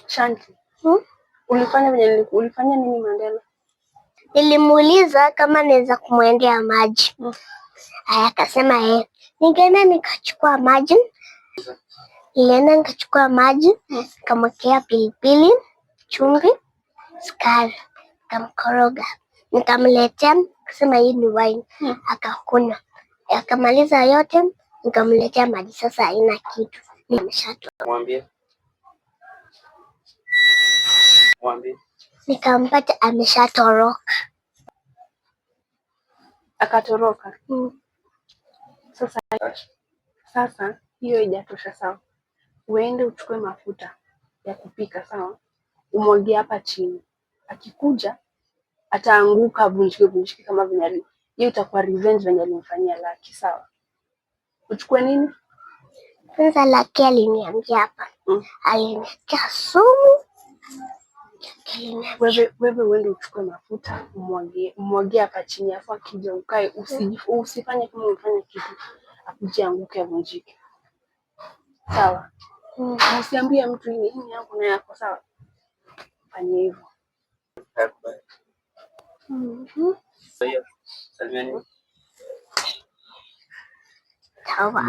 Shanti. Ulifanya nini Mandela? Nilimuuliza kama naweza kumwendea maji. Aya, akasema Nikaenda nikachukua maji. Nilienda nikachukua maji, nikamwekea pilipili, chumvi, sukari, nikamkoroga. Nikamletea, akasema hii ni wine. Akakunywa. Akamaliza yote, nikamletea maji, sasa haina kitu. Mwambie. Nikampata ameshatoroka. Akatoroka. Sasa hiyo haijatosha, sawa? Uende uchukue mafuta ya kupika, sawa? Umwagie hapa chini. Akikuja ataanguka vunjike kama vinyali. Hiyo itakuwa revenge venye alimfanyia Lucky, sawa? Uchukue nini? Kwanza Lucky aliniambia hapa. Alinitia sumu. Wewe uende uchukue mafuta, umwagie hapa chini, afu akija ukae, usifanye kama umefanya kitu, akuje anguke avunjike. Sawa? Usiambie mtu hii yangu na yako, sawa? Fanye hivyo. Sawa.